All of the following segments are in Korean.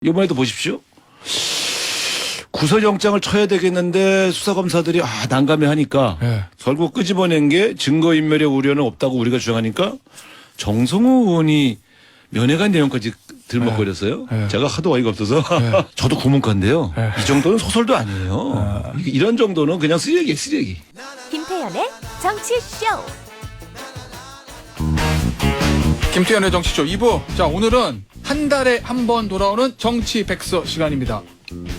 이번에도 보십시오. 구속영장을 쳐야 되겠는데 수사검사들이 난감해하니까 결국 끄집어낸 게 증거인멸의 우려는 없다고 우리가 주장하니까 정성호 의원이 면회관 내용까지 들먹거렸어요. 제가 하도 어이가 없어서 저도 국문과인데요. 이 정도는 소설도 아니에요. 이런 정도는 그냥 쓰레기예요, 쓰레기. 김태현의 정치쇼. 김태현의 정치쇼 2부. 자, 오늘은 한 달에 한 번 돌아오는 정치 백서 시간입니다.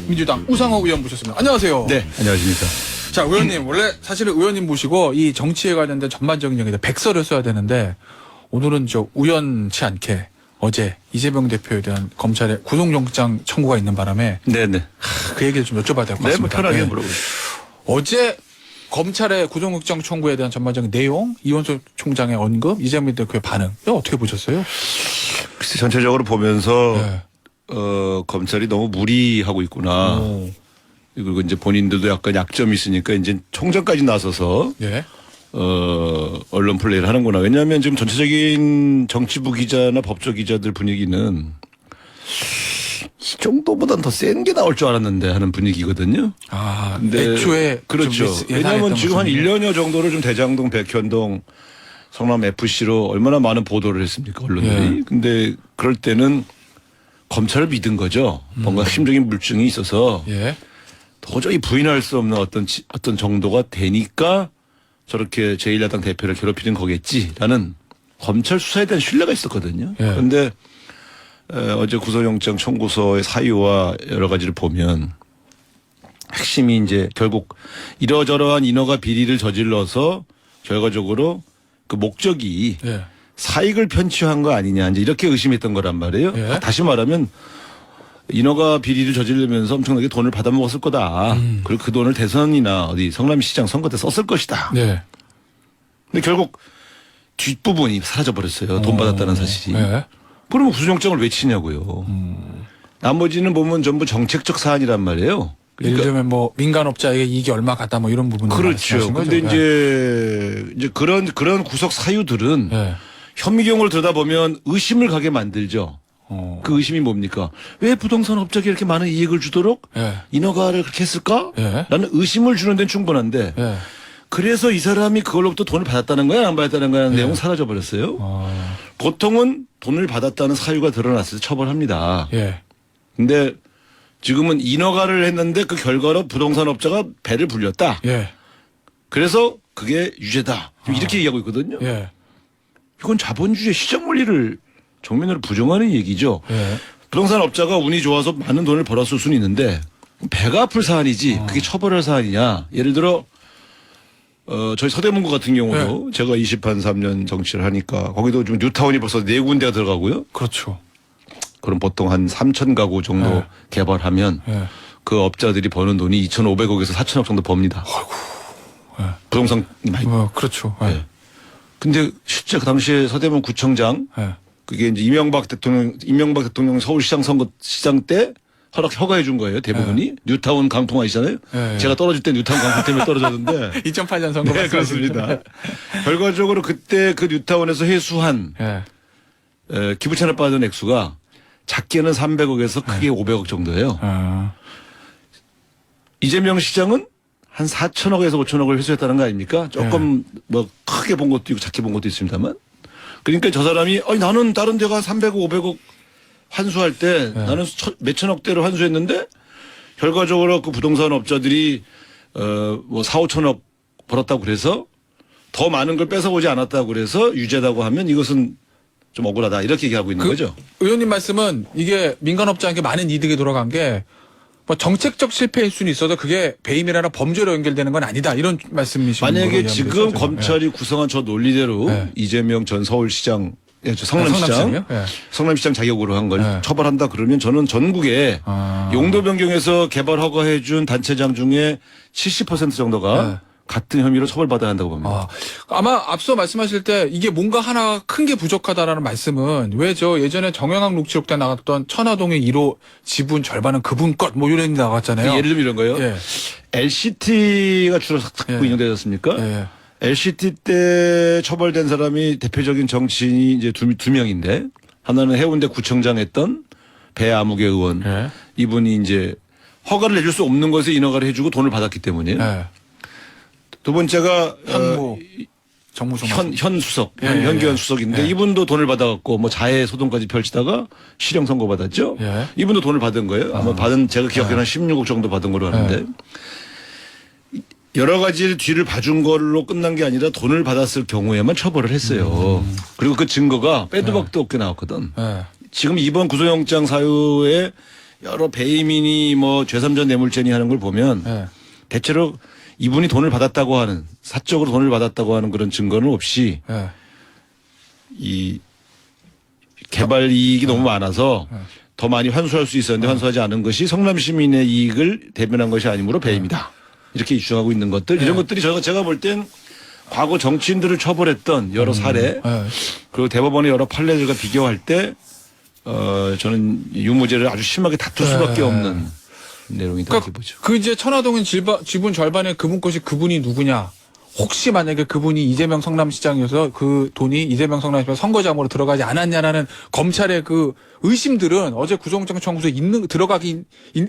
민주당 우상호 의원 모셨습니다. 안녕하세요. 네, 안녕하십니까. 자, 의원님, 원래 사실은 의원님 모시고 이 정치에 관련된 전반적인 얘기들 백서를 써야 되는데 오늘은 저 우연치 않게 어제 이재명 대표에 대한 검찰의 구속영장 청구가 있는 바람에 네네. 그 얘기를 좀 여쭤봐야 될 것 같습니다. 네, 뭐 편하게 물어보세요. 어제 검찰의 구속영장 청구에 대한 전반적인 내용, 이원석 총장의 언급, 이재명 대표의 반응, 이거 어떻게 보셨어요? 글쎄 전체적으로 보면서 네. 검찰이 너무 무리하고 있구나. 그리고 이제 본인들도 약간 약점이 있으니까 이제 총장까지 나서서 예. 언론 플레이를 하는구나. 왜냐하면 지금 전체적인 정치부 기자나 법조 기자들 분위기는 이 정도보단 더 센 게 나올 줄 알았는데 하는 분위기거든요. 아, 근데 애초에 그렇죠. 왜냐하면 지금 한 1년여 정도를 좀 대장동, 백현동, 성남 FC로 얼마나 많은 보도를 했습니까, 언론들이. 예. 근데 그럴 때는 검찰을 믿은 거죠. 뭔가 핵심적인 물증이 있어서 예. 도저히 부인할 수 없는 어떤 정도가 되니까 저렇게 제1야당 대표를 괴롭히는 거겠지라는 검찰 수사에 대한 신뢰가 있었거든요. 예. 그런데 어제 구속영장 청구서의 사유와 여러 가지를 보면 핵심이 이제 결국 이러저러한 인허가 비리를 저질러서 결과적으로 그 목적이 예. 사익을 편취한 거 아니냐 이제 이렇게 의심했던 거란 말이에요. 예. 다시 말하면 인허가 비리를 저지르면서 엄청나게 돈을 받아먹었을 거다. 그리고 그 돈을 대선이나 어디 성남시장 선거 때 썼을 것이다. 네. 근데 결국 뒷부분이 사라져버렸어요. 돈 받았다는 사실이. 예. 그러면 구속영장을 왜 치냐고요. 나머지는 보면 전부 정책적 사안이란 말이에요. 예를 들면 뭐 민간업자에게 이익이 얼마 갔다 뭐 이런 부분들 그렇죠. 근데 이제 그런 구속 사유들은 예. 현미경을 들여다보면 의심을 가게 만들죠. 그 의심이 뭡니까? 왜 부동산 업자에게 이렇게 많은 이익을 주도록 예. 인허가를 그렇게 했을까? 예. 라는 의심을 주는 데는 충분한데 예. 그래서 이 사람이 그걸로부터 돈을 받았다는 거야 안 받았다는 거야 하는 내용은 사라져버렸어요. 보통은 돈을 받았다는 사유가 드러났을 때 처벌합니다. 예. 근데 지금은 인허가를 했는데 그 결과로 부동산 업자가 배를 불렸다. 예. 그래서 그게 유죄다. 이렇게 얘기하고 있거든요. 예. 이건 자본주의 시장 원리를 정면으로 부정하는 얘기죠. 예. 부동산 업자가 운이 좋아서 많은 돈을 벌었을 수는 있는데 배가 아플 사안이지 그게 처벌할 사안이냐. 예를 들어 저희 서대문구 같은 경우도 제가 23년 정치를 하니까 거기도 좀 뉴타운이 벌써 4군데가 들어가고요. 그렇죠. 그럼 보통 한 3천 가구 정도 개발하면 예. 그 업자들이 버는 돈이 2,500억에서 4천억 정도 법니다. 부동산 많이. 그렇죠. 예. 네. 근데 실제 그 당시에 서대문 구청장 예. 그게 이제 이명박 대통령 서울시장 선거 시장 때 허가해 준 거예요. 대부분이. 뉴타운 강풍 아시잖아요. 예. 제가 떨어질 때 뉴타운 강풍 때문에 떨어졌는데. 2008년 선거 네, 그렇습니다. 결과적으로 그때 그 뉴타운에서 회수한 예. 기부채납 받은 액수가 작게는 300억에서 크게 500억 정도예요. 아. 이재명 시장은 한 4천억에서 5천억을 회수했다는 거 아닙니까? 조금 뭐 크게 본 것도 있고 작게 본 것도 있습니다만. 그러니까 저 사람이 나는 다른 데가 300억, 500억 환수할 때 나는 몇천억대로 환수했는데 결과적으로 그 부동산 업자들이 뭐 4, 5천억 벌었다고 그래서 더 많은 걸 뺏어오지 않았다고 그래서 유죄다고 하면 이것은 좀 억울하다 이렇게 얘기하고 있는 거죠. 의원님 말씀은 이게 민간업자에게 많은 이득이 돌아간 게 뭐 정책적 실패일 수는 있어도 그게 배임이라나 범죄로 연결되는 건 아니다 이런 말씀이신 거죠. 만약에 지금 검찰이 구성한 저 논리대로 이재명 전 서울시장, 성남시장, 성남시장 자격으로 한 걸 처벌한다 그러면 저는 전국에 용도 변경해서 개발 허가해 준 단체장 중에 70% 정도가 같은 혐의로 처벌받아야 한다고 봅니다. 아마 앞서 말씀하실 때 이게 뭔가 하나 큰 게 부족하다라는 말씀은 왜 저 예전에 정영학 녹취록 때 나갔던 천화동의 1호 지분 절반은 그분 것 뭐 이런 게 나갔잖아요. 예를 들면 이런 거예요. 예. LCT가 주로 자꾸 인용되지 않습니까? 예. LCT 때 처벌된 사람이 대표적인 정치인이 이제 두 명인데 하나는 해운대 구청장 했던 배아무개 의원 예. 이분이 이제 허가를 내줄 수 없는 것에 인허가를 해주고 돈을 받았기 때문에 예. 두 번째가 현무 정무성 현 수석, 예, 현기현 예. 수석인데 예. 이분도 돈을 받아갖고 뭐 자해 소동까지 펼치다가 실형 선고 받았죠. 예. 이분도 돈을 받은 거예요. 아마 받은 제가 기억하기로는 한 16억 정도 받은 걸로 아는데 여러 가지 뒤를 봐준 걸로 끝난 게 아니라 돈을 받았을 경우에만 처벌을 했어요. 그리고 그 증거가 빼도 박도 없게 나왔거든. 예. 지금 이번 구속영장 사유에 여러 배임이니 뭐 죄삼전 뇌물죄니 하는 걸 보면 예. 대체로 이분이 돈을 받았다고 하는 사적으로 돈을 받았다고 하는 그런 증거는 없이 예. 이 개발 이익이 너무 많아서 더 많이 환수할 수 있었는데 환수하지 않은 것이 성남 시민의 이익을 대변한 것이 아니므로 배임이다. 이렇게 주장하고 있는 것들 이런 것들이 제가 볼 땐 과거 정치인들을 처벌했던 여러 사례 예. 그리고 대법원의 여러 판례들과 비교할 때 저는 유무죄를 아주 심하게 다툴 수밖에 없는 내용이다 이렇게 보죠. 그 이제 천화동인 지분 절반의 그분 것이 그분이 누구냐? 혹시 만약에 그분이 이재명 성남시장이어서 그 돈이 이재명 성남시장 선거자금으로 들어가지 않았냐라는 검찰의 그 의심들은 어제 구속영장 청구서에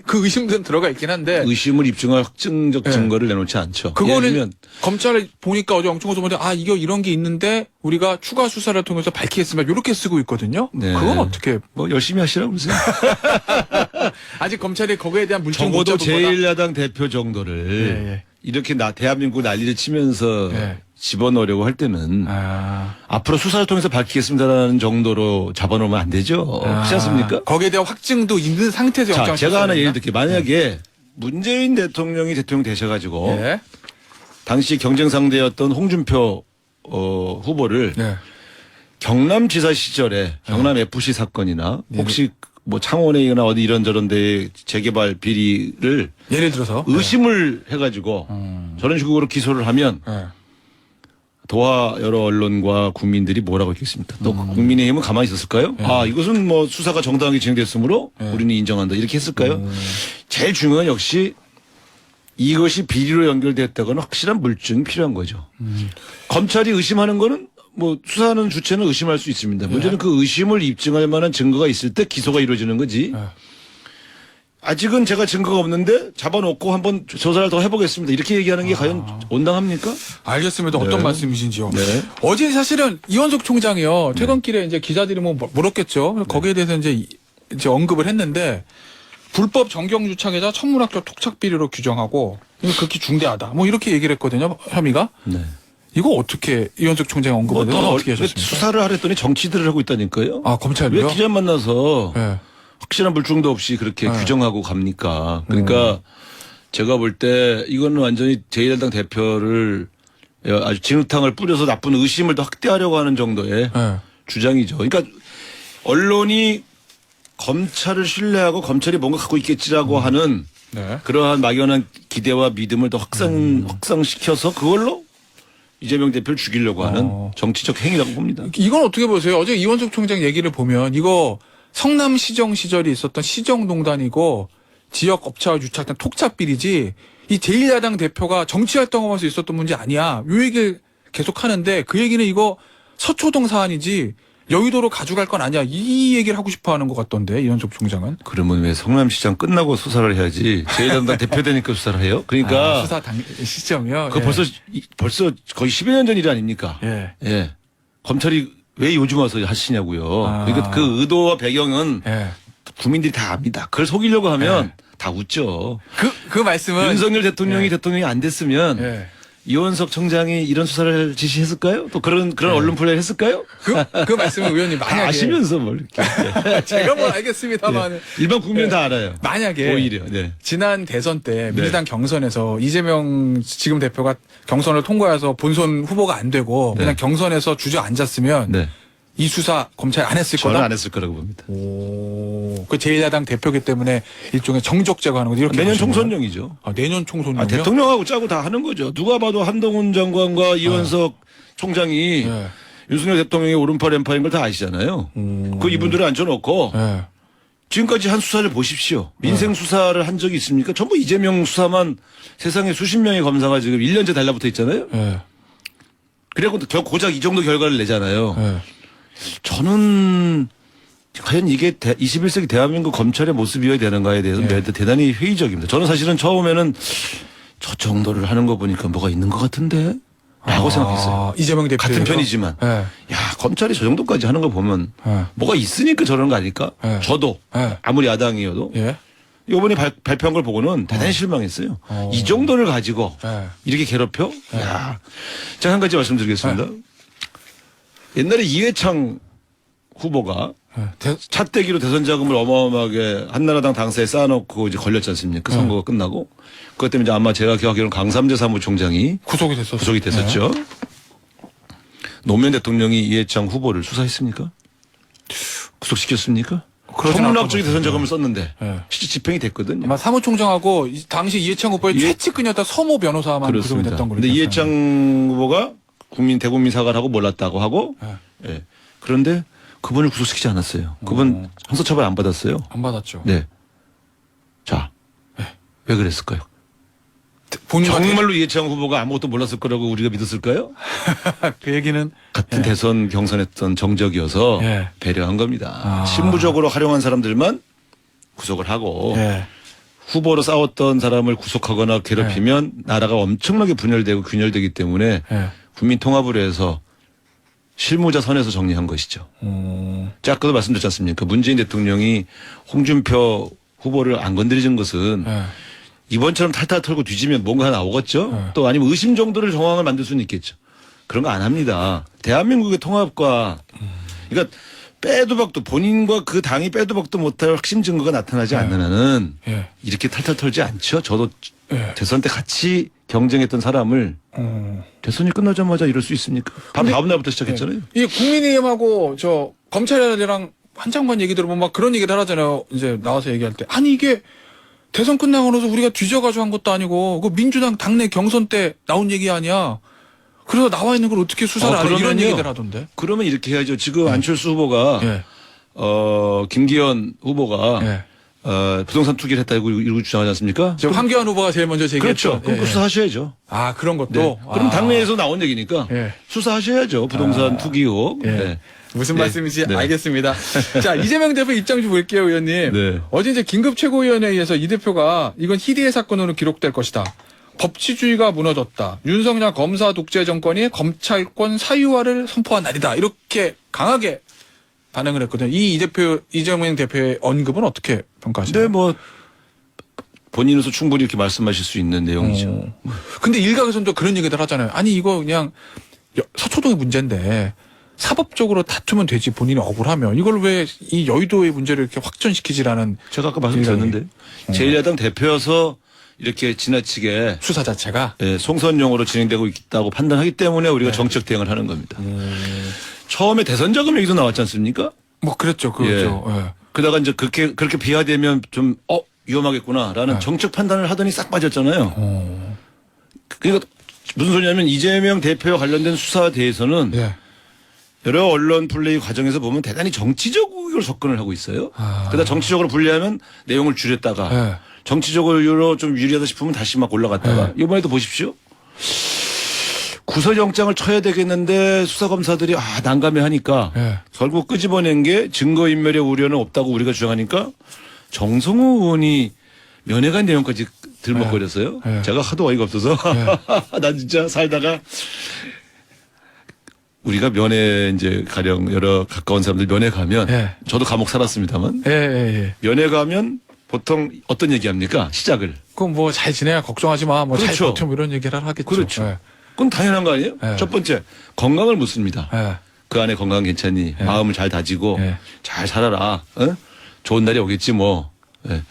그 의심들은 들어가 있긴 한데 의심을 입증할 확증적 네. 증거를 내놓지 않죠. 그거는 예를 들면 검찰을 보니까 어제 영청구서 보는데 이거 이런 게 있는데 우리가 추가 수사를 통해서 밝히겠습니다. 이렇게 쓰고 있거든요. 네. 그건 어떻게 뭐 열심히 하시라고 그러세요. 아직 검찰이 거기에 대한 물증 못 적어도 잡은 거다. 제1야당 대표 정도를 예, 예. 이렇게 대한민국 난리를 치면서 예. 집어넣으려고 할 때는 앞으로 수사를 통해서 밝히겠습니다라는 정도로 잡아놓으면 안 되죠. 그렇지 않습니까? 거기에 대한 확증도 있는 상태에서 자, 영장 제가 하나 예를 들게 만약에 문재인 대통령이 대통령 되셔가지고 예. 당시 경쟁 상대였던 홍준표 후보를 예. 경남지사 시절에 경남 FC 사건이나 혹시 뭐 창원이나 어디 이런저런 데 재개발 비리를 예를 들어서 의심을 해가지고 저런 식으로 기소를 하면 예. 도하 여러 언론과 국민들이 뭐라고 했겠습니까? 또 국민의힘은 가만히 있었을까요? 이것은 뭐 수사가 정당하게 진행됐으므로 우리는 인정한다 이렇게 했을까요? 제일 중요한 역시 이것이 비리로 연결됐다거나 확실한 물증이 필요한 거죠. 검찰이 의심하는 거는 뭐 수사하는 주체는 의심할 수 있습니다. 문제는 그 의심을 입증할 만한 증거가 있을 때 기소가 이루어지는 거지. 아직은 제가 증거가 없는데 잡아놓고 한번 조사를 더 해보겠습니다. 이렇게 얘기하는 게 과연 온당합니까? 알겠습니다. 어떤 네. 말씀이신지요? 네. 어제 사실은 이원석 총장이요. 퇴근길에 이제 기자들이 뭐 물었겠죠. 거기에 대해서 이제 언급을 했는데 불법 정경 주차계좌 천문학적 토착 비리로 규정하고 이거 극히 중대하다. 뭐 이렇게 얘기를 했거든요. 혐의가. 네. 이거 어떻게 이원석 총장이 언급을 해서 어떻게 하셨습니까? 수사를 하랬더니 정치들을 하고 있다니까요. 아, 검찰이요? 왜 기자 만나서 네. 확실한 물증도 없이 그렇게 규정하고 갑니까? 그러니까 제가 볼 때 이거는 완전히 제1야당 대표를 아주 진흙탕을 뿌려서 나쁜 의심을 더 확대하려고 하는 정도의 네. 주장이죠. 그러니까 언론이 검찰을 신뢰하고 검찰이 뭔가 갖고 있겠지라고 하는 네. 그러한 막연한 기대와 믿음을 더 확산시켜서 그걸로 이재명 대표를 죽이려고 하는 정치적 행위라고 봅니다. 이건 어떻게 보세요? 어제 이원석 총장 얘기를 보면 이거 성남시정 시절이 있었던 시정농단이고 지역 업체와 유착된 톡착비리지 이 제1야당 대표가 정치활동하면서 있었던 문제 아니야. 요 얘기를 계속 하는데 그 얘기는 이거 서초동 사안이지 여의도로 가져갈 건 아니야. 이 얘기를 하고 싶어 하는 것 같던데 이원석 총장은. 그러면 왜 성남시장 끝나고 수사를 해야지 제1야당 대표 되니까 수사를 해요? 그러니까 수사 시점이요. 그 벌써 거의 10여 년 전 일 아닙니까? 예. 예. 검찰이 왜 요즘 와서 하시냐고요. 그러니까 그 의도와 배경은 예. 국민들이 다 압니다. 그걸 속이려고 하면 다 웃죠. 그 말씀은 윤석열 대통령이 예. 대통령이 안 됐으면 예. 이원석 청장이 이런 수사를 지시했을까요? 또 그런 언론 플레이를 했을까요? 그 말씀은 의원님 다 만약에 아시면서 뭘 이렇게. 제가 뭘 알겠습니다만 일반 국민은 다 알아요. 만약에 오히려. 네. 지난 대선 때 민주당 경선에서 이재명 지금 대표가 경선을 통과해서 본선 후보가 안 되고 네. 그냥 경선에서 주저앉았으면 네. 이 수사 검찰 안 했을 저는 거다. 안 했을 거라고 봅니다. 오, 그 제1야당 대표기 때문에 일종의 정적 제거하는 거 이렇게 내년 보시는 거예요? 총선용이죠. 내년 총선용이요? 대통령하고 짜고 다 하는 거죠. 누가 봐도 한동훈 장관과 이원석 총장이 네. 윤석열 대통령의 오른팔 왼팔인 걸 다 아시잖아요. 그 이분들을 앉혀놓고 네. 지금까지 한 수사를 보십시오. 민생 수사를 한 적이 있습니까? 전부 이재명 수사만 세상에 수십 명의 검사가 지금 1년째 달라붙어 있잖아요. 네. 그리고 고작 이 정도 결과를 내잖아요. 네. 저는 과연 이게 21세기 대한민국 검찰의 모습이어야 되는가에 대해서 예. 대단히 회의적입니다. 저는 사실은 처음에는 저 정도를 하는 거 보니까 뭐가 있는 것 같은데 라고 생각했어요. 이재명 대표 같은 편이지만. 예. 야, 검찰이 저 정도까지 하는 거 보면 예. 뭐가 있으니까 저러는 거 아닐까? 예. 저도 예. 아무리 야당이어도 예. 이번에 발표한 걸 보고는 대단히 실망했어요. 이 정도를 가지고 예. 이렇게 괴롭혀? 야. 자, 한 가지 말씀드리겠습니다. 옛날에 이회창 후보가 예. 차떼기로 대선 자금을 어마어마하게 한나라당 당사에 쌓아놓고 이제 걸렸지 않습니까? 선거가 끝나고. 그것 때문에 이제 아마 제가 기억하기로는 강삼재 사무총장이 구속이 됐었어요. 구속이 됐었죠. 노무현 대통령이 이회창 후보를 수사했습니까? 구속시켰습니까? 그러진 천문학적인 않았던 대선 것 자금을 썼는데 예. 실제 집행이 됐거든요. 아마 사무총장하고 당시 이해창 후보의 최측근이었던 서모 변호사만 구속이 그렇습니다. 됐던 걸로. 그런데 기억해요. 이회창 후보가 대국민 사과를 하고 몰랐다고 하고 예. 그런데 그분을 구속시키지 않았어요. 그분 형사처벌 안 받았어요. 안 받았죠. 네. 자, 왜 그랬을까요? 본인 정말로 이회창 후보가 아무것도 몰랐을 거라고 우리가 믿었을까요? 그 얘기는 같은 대선 경선했던 정적이어서 예. 배려한 겁니다. 아. 실무적으로 활용한 사람들만 구속을 하고 예. 후보로 싸웠던 사람을 구속하거나 괴롭히면 나라가 엄청나게 분열되고 균열되기 때문에 예. 국민 통합을 해서 실무자 선에서 정리한 것이죠. 자, 아까도 말씀드렸지 않습니까? 문재인 대통령이 홍준표 후보를 안 건드리는 것은 예. 이번처럼 탈탈 털고 뒤지면 뭔가 하나 나오겠죠. 또 아니면 의심 정도를 정황을 만들 수는 있겠죠. 그런 거 안 합니다. 대한민국의 통합과 그러니까 빼도 박도 본인과 그 당이 빼도 박도 못할 확신 증거가 나타나지 않는 한은 예. 이렇게 탈탈 털지 않죠. 저도 예. 대선 때 같이 경쟁했던 사람을 대선이 끝나자마자 이럴 수 있습니까? 바로 다음 날부터 시작했잖아요. 이 국민의힘하고 저 검찰이랑 한창만 얘기 들어보면 막 그런 얘기를 하잖아요. 이제 나와서 얘기할 때 아니 이게 대선 끝나고 나서 우리가 뒤져가지고 한 것도 아니고 그 민주당 당내 경선 때 나온 얘기 아니야. 그래서 나와 있는 걸 어떻게 수사를 안 해? 이런 그러면요. 얘기들 하던데. 그러면 이렇게 해야죠. 지금 안철수 후보가 예. 김기현 후보가 예. 부동산 투기를 했다고 이러고 주장하지 않습니까? 저 황교안 후보가 제일 먼저 제기했죠. 그렇죠. 그럼 예. 그 수사하셔야죠. 아 그런 것도. 네. 그럼 아. 당내에서 나온 얘기니까 예. 수사하셔야죠. 부동산 투기 의혹. 예. 네. 무슨 네. 말씀인지 네. 알겠습니다. 자, 이재명 대표 입장 좀 볼게요, 의원님. 네. 어제 이제 긴급 최고위원회에서 이 대표가 이건 희대의 사건으로 기록될 것이다. 법치주의가 무너졌다. 윤석열 검사 독재 정권이 검찰권 사유화를 선포한 날이다. 이렇게 강하게 반응을 했거든요. 이재명 대표의 언급은 어떻게 평가하시나요? 근데 뭐 본인으로서 충분히 이렇게 말씀하실 수 있는 내용이죠. 근데 일각에서는 또 그런 얘기들 하잖아요. 아니 이거 그냥 서초동의 문제인데 사법적으로 다투면 되지 본인이 억울하면 이걸 왜 이 여의도의 문제를 이렇게 확전시키지라는 제가 아까 말씀드렸는데 제1야당 대표여서 이렇게 지나치게 수사 자체가 송선용으로 진행되고 있다고 판단하기 때문에 우리가 정책 대응을 하는 겁니다. 처음에 대선 자금 얘기도 나왔지 않습니까? 뭐 그랬죠. 그렇죠. 예. 그러다가 이제 그렇게 비하되면 좀 위험하겠구나라는 정책 판단을 하더니 싹 빠졌잖아요. 그러니까 무슨 소리냐면 이재명 대표와 관련된 수사에 대해서는 예. 여러 언론 플레이 과정에서 보면 대단히 정치적으로 접근을 하고 있어요. 아. 그러다 정치적으로 불리하면 내용을 줄였다가 예. 정치적으로 좀 유리하다 싶으면 다시 막 올라갔다가 이번에도 보십시오. 구속영장을 쳐야 되겠는데 수사검사들이 난감해하니까 예. 결국 끄집어낸 게 증거인멸의 우려는 없다고 우리가 주장하니까 정성호 의원이 면회관 내용까지 들먹거렸어요. 예. 제가 하도 어이가 없어서 난 진짜 살다가 우리가 면회 이제 가령 여러 가까운 사람들 면회 가면 예. 저도 감옥 살았습니다만 예. 면회 가면 보통 어떤 얘기합니까? 시작을. 그럼 뭐 잘 지내야 걱정하지 마. 뭐 잘 그렇죠. 버텨 뭐 이런 얘기를 하겠죠. 그렇죠. 예. 그건 당연한 거 아니에요? 예. 첫 번째 건강을 묻습니다. 예. 그 안에 건강 괜찮니? 마음을 잘 다지고 예. 잘 살아라. 어? 좋은 날이 오겠지 뭐. 예.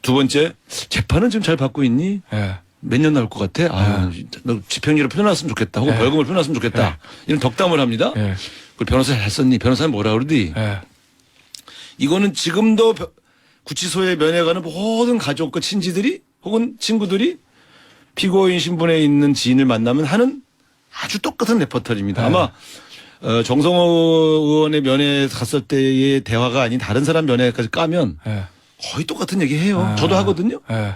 두 번째 재판은 지금 잘 받고 있니? 예. 몇 년 나올 것 같아? 너 집행유예 풀어놨으면 좋겠다. 혹은 예. 벌금을 풀어놨으면 좋겠다. 이런 덕담을 합니다. 예. 그 변호사 잘 썼니? 변호사는 뭐라 그러디? 예. 이거는 지금도 구치소에 면회 가는 모든 가족과 친지들이 혹은 친구들이 피고인 신분에 있는 지인을 만나면 하는 아주 똑같은 레퍼토리입니다. 아마 정성호 의원의 면회 갔을 때의 대화가 아닌 다른 사람 면회까지 까면 예. 거의 똑같은 얘기 해요. 저도 하거든요. 예.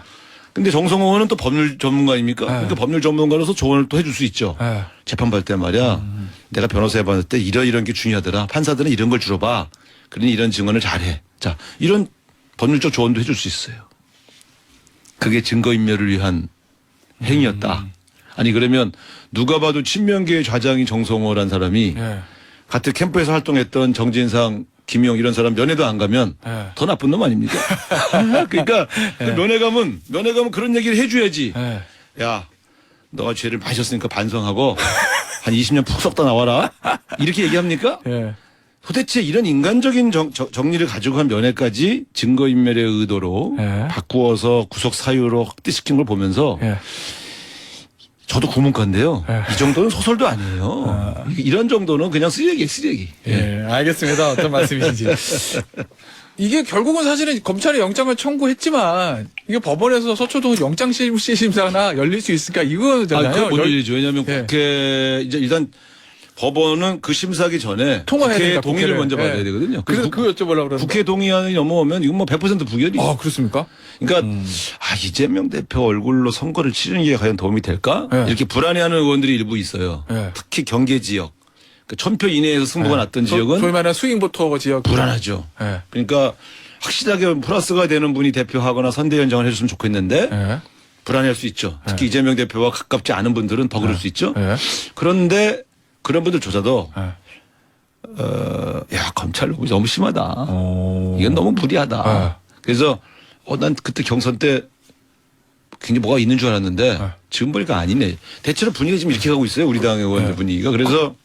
근데 정성호 의원은 또 법률 전문가 아닙니까? 그러니까 법률 전문가로서 조언을 또 해줄 수 있죠. 재판 받을 때 말이야. 내가 변호사 해봤을 때 이런 게 중요하더라. 판사들은 이런 걸 주로 봐. 그러니 이런 증언을 잘해. 자, 이런 법률적 조언도 해줄 수 있어요. 그게 증거인멸을 위한 행위였다. 아니 그러면 누가 봐도 친명계의 좌장이 정성호라는 사람이 예. 같은 캠프에서 활동했던 정진상, 김용 이런 사람 면회도 안 가면 예. 더 나쁜 놈 아닙니까? 그러니까 그 면회 가면 그런 얘기를 해줘야지. 예. 야, 너가 죄를 많이 졌으니까 반성하고 한 20년 푹 썩다 나와라. 이렇게 얘기합니까? 예. 도대체 이런 인간적인 정리를 가지고 한 면회까지 증거인멸의 의도로 예. 바꾸어서 구속 사유로 확대시킨 걸 보면서 예. 저도 구문관인데요. 예. 이 정도는 소설도 아니에요. 이런 정도는 그냥 쓰레기예요, 쓰레기. 예, 알겠습니다. 어떤 말씀이신지. 이게 결국은 사실은 검찰에 영장을 청구했지만 이게 법원에서 서초동 영장실시심사나 열릴 수 있을까 이거잖아요. 그건 못 열리죠. 왜냐하면 예. 국회 이제 일단 법원은 그 심사하기 전에 통과해야 국회 되니까, 동의를 국회를. 먼저 받아야 예. 되거든요. 그래서 그거 여쭤보려고 그러는 국회 동의안이 넘어오면 이건 뭐 100% 부결이죠. 아, 그렇습니까? 그러니까 이재명 대표 얼굴로 선거를 치르는 게 과연 도움이 될까? 예. 이렇게 불안해하는 의원들이 일부 있어요. 예. 특히 경계 지역, 그러니까 1000표 이내에서 승부가 났던 지역은 소위 말하는 스윙보터 지역. 불안하죠. 예. 그러니까 확실하게 플러스가 되는 분이 대표하거나 선대위원장을 해줬으면 좋겠는데 예. 불안할 수 있죠. 특히 이재명 대표와 가깝지 않은 분들은 더 그럴 수 있죠. 예. 그런데 그런 분들조차도 예. 야 검찰 너무 심하다. 오. 이건 너무 무리하다. 그래서 난 그때 경선 때 굉장히 뭐가 있는 줄 알았는데 지금 보니까 아니네. 대체로 분위기가 지금 이렇게 가고 있어요. 우리 당 의원들 분위기가. 그래서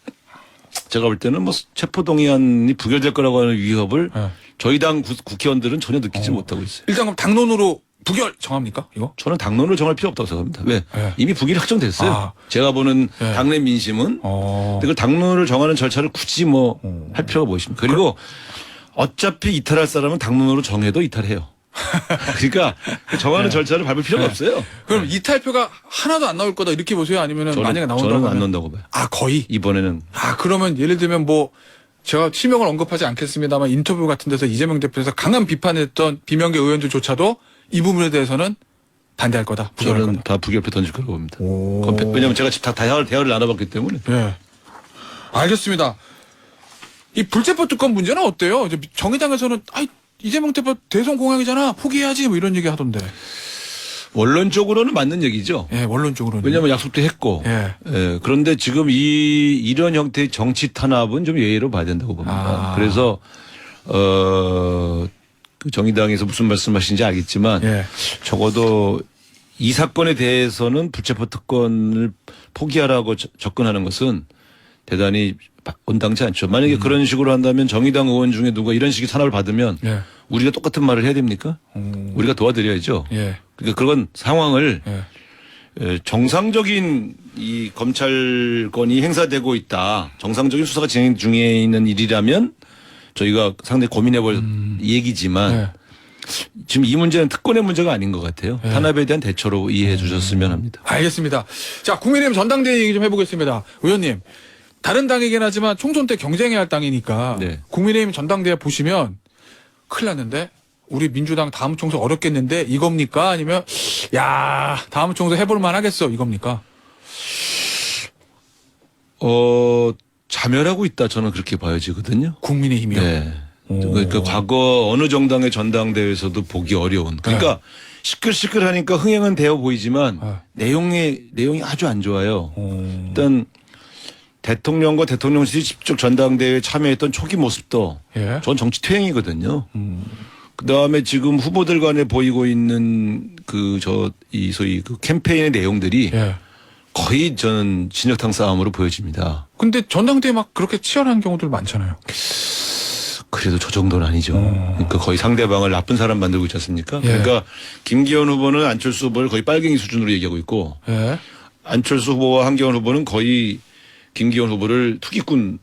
제가 볼 때는 뭐 체포동의안이 부결될 거라고 하는 위협을 저희 당 국회의원들은 전혀 느끼지 못하고 있어요. 일단 그럼 당론으로 부결 정합니까? 이거? 저는 당론을 정할 필요 없다고 생각합니다. 왜? 네. 이미 부결이 확정됐어요. 아. 제가 보는 네. 당내 민심은 근데 그 당론을 정하는 절차를 굳이 뭐 할 필요가 무엇입니까? 그리고 어차피 이탈할 사람은 당론으로 정해도 이탈해요. 그러니까 그 정하는 절차를 밟을 필요가 없어요. 그럼 이탈표가 하나도 안 나올 거다 이렇게 보세요? 아니면은 만약에 나온다고 저는 안 하면 넣는다고 봐요. 아, 거의? 이번에는 아, 그러면 예를 들면 뭐 제가 실명을 언급하지 않겠습니다만 인터뷰 같은 데서 이재명 대표에서 강한 비판했던 비명계 의원들조차도 이 부분에 대해서는 반대할 거다. 부결할 저는 거다. 다 부결표 던질 거라고 봅니다. 오. 왜냐하면 제가 다 대화를 나눠봤기 때문에. 예. 알겠습니다. 이 불체포 특권 문제는 어때요? 이제 정의당에서는 이재명 대표 대선 공약이잖아. 포기해야지 뭐 이런 얘기 하던데. 원론적으로는 맞는 얘기죠. 예, 원론적으로는. 왜냐하면 약속도 했고. 예. 그런데 지금 이런 형태의 정치 탄압은 좀 예의로 봐야 된다고 봅니다. 아. 그래서 그 정의당에서 무슨 말씀하시는지 알겠지만 예. 적어도 이 사건에 대해서는 불체포 특권을 포기하라고 접근하는 것은 대단히 온당치 않죠. 만약에 그런 식으로 한다면 정의당 의원 중에 누가 이런 식의 탄압을 받으면 예. 우리가 똑같은 말을 해야 됩니까? 우리가 도와드려야죠. 예. 그러니까 그런 상황을 예. 정상적인 이 검찰권이 행사되고 있다. 정상적인 수사가 진행 중에 있는 일이라면 저희가 상당히 고민해볼 얘기지만 예. 지금 이 문제는 특권의 문제가 아닌 것 같아요. 탄압에 대한 대처로 이해해 주셨으면 합니다. 알겠습니다. 자, 국민의힘 전당대회 얘기 좀 해보겠습니다. 의원님, 다른 당이긴 하지만 총선 때 경쟁해야 할 당이니까 네. 국민의힘 전당대회 보시면 큰일 났는데 우리 민주당 다음 총선 어렵겠는데 이겁니까? 아니면 야 다음 총선 해볼만 하겠어 이겁니까? 자멸하고 있다 저는 그렇게 봐야지거든요. 국민의힘이요? 네. 그러니까 과거 어느 정당의 전당대회에서도 보기 어려운. 그러니까 시끌시끌하니까 흥행은 되어 보이지만 내용이 아주 안 좋아요. 일단 대통령과 대통령실이 직접 전당대회에 참여했던 초기 모습도 예. 전 정치 퇴행이거든요. 그다음에 지금 후보들 간에 보이고 있는 소위 그 캠페인의 내용들이 예. 거의 저는 진흙탕 싸움으로 보여집니다. 근데 전당대회 막 그렇게 치열한 경우들 많잖아요. 그래도 저 정도는 아니죠. 그러니까 거의 상대방을 나쁜 사람 만들고 있지 않습니까? 예. 그러니까 김기현 후보는 안철수 후보를 거의 빨갱이 수준으로 얘기하고 있고 예. 안철수 후보와 한기현 후보는 거의 김기현 후보를 투기꾼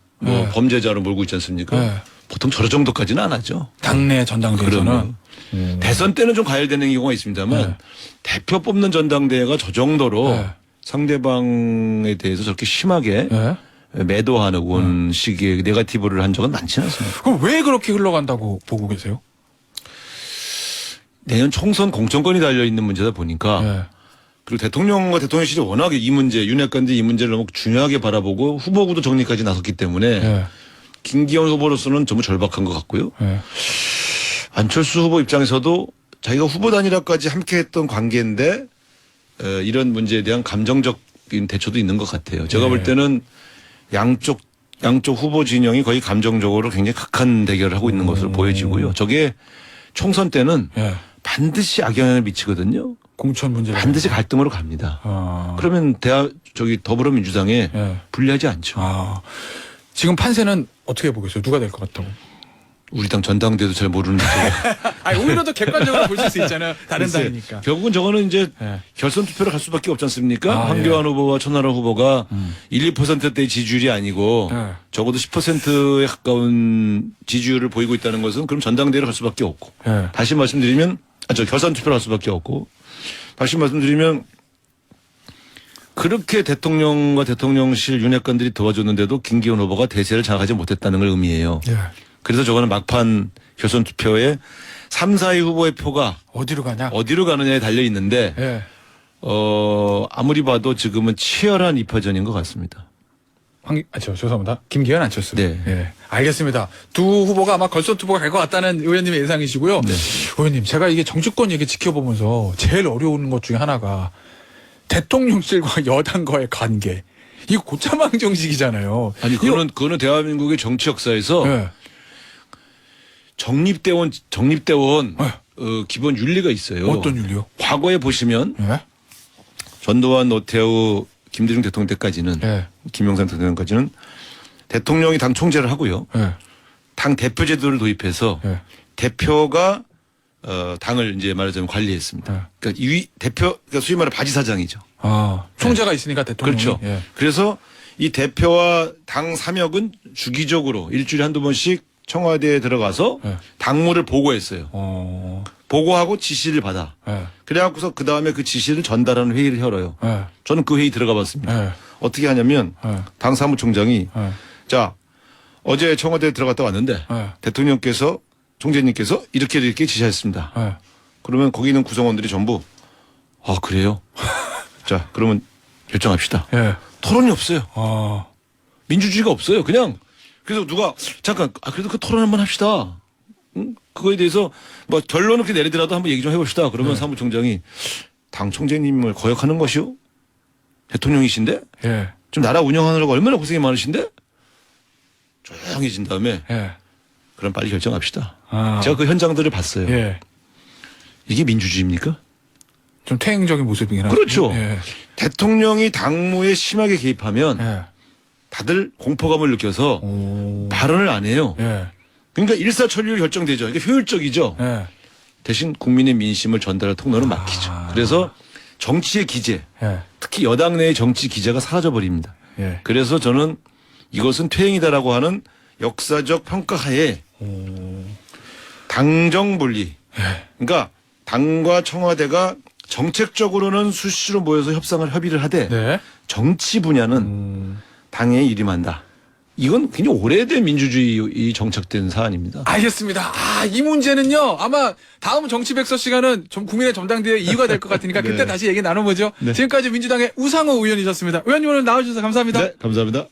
범죄자로 몰고 있지 않습니까? 예. 보통 저 정도까지는 안 하죠. 당내 전당대회에서는 대선 때는 좀 가열되는 경우가 있습니다만 대표 뽑는 전당대회가 저 정도로 상대방에 대해서 저렇게 심하게 예. 매도하는 식의 네거티브를 한 적은 많지는 않습니다. 그럼 왜 그렇게 흘러간다고 보고 계세요? 내년 총선 공천권이 달려있는 문제다 보니까 예. 그리고 대통령과 대통령실이 워낙에 이 문제, 윤핵관들이 이 문제를 너무 중요하게 바라보고 후보구도 정리까지 나섰기 때문에 예. 김기현 후보로서는 전부 절박한 것 같고요. 예. 안철수 후보 입장에서도 자기가 후보 단일화까지 함께했던 관계인데 이런 문제에 대한 감정적인 대처도 있는 것 같아요. 제가 네. 볼 때는 양쪽 후보 진영이 거의 감정적으로 굉장히 극한 대결을 하고 있는 것으로 보여지고요. 저게 총선 때는 예. 반드시 악영향을 미치거든요. 공천 문제. 반드시 갈등으로 갑니다. 그러면 더불어민주당에 예. 불리하지 않죠. 지금 판세는 어떻게 보겠어요? 누가 될 것 같다고? 우리 당 전당대도 잘 모르는데. 아니, 오히려 더 객관적으로 보실 수 있잖아요. 다른 글쎄, 당이니까. 결국은 저거는 이제 예. 결선 투표를 갈 수밖에 없지 않습니까? 아, 황교안 후보와 천하람 후보가 1, 2%대의 지지율이 아니고 예. 적어도 10%에 가까운 지지율을 보이고 있다는 것은 그럼 전당대회를 갈 수밖에 없고. 예. 다시 말씀드리면 결선 투표를 할 수밖에 없고. 다시 말씀드리면 그렇게 대통령과 대통령실 윤핵관들이 도와줬는데도 김기현 후보가 대세를 장악하지 못했다는 걸 의미해요. 예. 그래서 저거는 막판 결선 투표에 3, 4위 후보의 표가 어디로 가냐? 어디로 가느냐에 달려 있는데 예. 아무리 봐도 지금은 치열한 입하전인 것 같습니다. 죄송합니다. 김기현 안철수. 네. 예. 알겠습니다. 두 후보가 아마 결선 투표가 갈 것 같다는 의원님의 예상이시고요. 네. 의원님, 제가 이게 정치권 얘기 지켜보면서 제일 어려운 것 중에 하나가 대통령실과 여당과의 관계. 이거 고차망 정식이잖아요. 아니 그거는 대한민국의 정치 역사에서 예. 정립대원 기본 윤리가 있어요. 어떤 윤리요? 과거에 보시면 예. 전두환, 노태우, 김대중 대통령 때까지는 예. 김영삼 대통령까지는 대통령이 당 총재를 하고요. 예. 당 대표 제도를 도입해서 예. 대표가 당을 이제 말하자면 관리했습니다. 예. 그러니까 그러니까 소위 말해 바지사장이죠. 총재가 있으니까 대통령이. 그렇죠. 예. 그래서 이 대표와 당 삼역은 주기적으로 일주일에 한두 번씩 청와대에 들어가서 예. 당무를 보고했어요. 보고하고 지시를 받아. 예. 그래갖고서 그 다음에 그 지시를 전달하는 회의를 열어요. 예. 저는 그 회의 들어가 봤습니다. 예. 어떻게 하냐면 예. 당 사무총장이 예. 자 어제 청와대에 들어갔다 왔는데 예. 대통령께서 총재님께서 이렇게 지시했습니다. 예. 그러면 거기 있는 구성원들이 전부 그래요? 자 그러면 결정합시다. 예. 토론이 없어요. 민주주의가 없어요. 그냥 그래서 누가 잠깐 그래도 그 토론 한번 합시다. 응? 그거에 대해서 뭐 결론을 그렇게 내리더라도 한번 얘기 좀 해봅시다. 그러면 사무총장이 당 총재님을 거역하는 것이요? 대통령이신데 예. 좀 나라 운영하느라고 얼마나 고생이 많으신데 조용해진 다음에 예. 그럼 빨리 결정합시다. 아. 제가 그 현장들을 봤어요. 예. 이게 민주주의입니까? 좀 퇴행적인 모습이긴 하죠. 그렇죠. 예. 대통령이 당무에 심하게 개입하면 예. 다들 공포감을 느껴서 발언을 안 해요. 예. 그러니까 일사천리로 결정되죠. 이게 효율적이죠. 예. 대신 국민의 민심을 전달할 통로는 막히죠. 그래서 정치의 기재, 예. 특히 여당 내의 정치 기재가 사라져버립니다. 예. 그래서 저는 이것은 퇴행이다라고 하는 역사적 평가하에 당정 분리. 그러니까 당과 청와대가 정책적으로는 수시로 모여서 협의를 하되 네. 정치 분야는 당에 일임한다. 이건 굉장히 오래된 민주주의 정착된 사안입니다. 알겠습니다. 이 문제는요, 아마 다음 정치백서 시간은 국민의 전당대회 이유가 될 것 같으니까 그때 네. 다시 얘기 나눠보죠. 지금까지 민주당의 우상호 의원이셨습니다. 의원님 오늘 나와주셔서 감사합니다. 네, 감사합니다.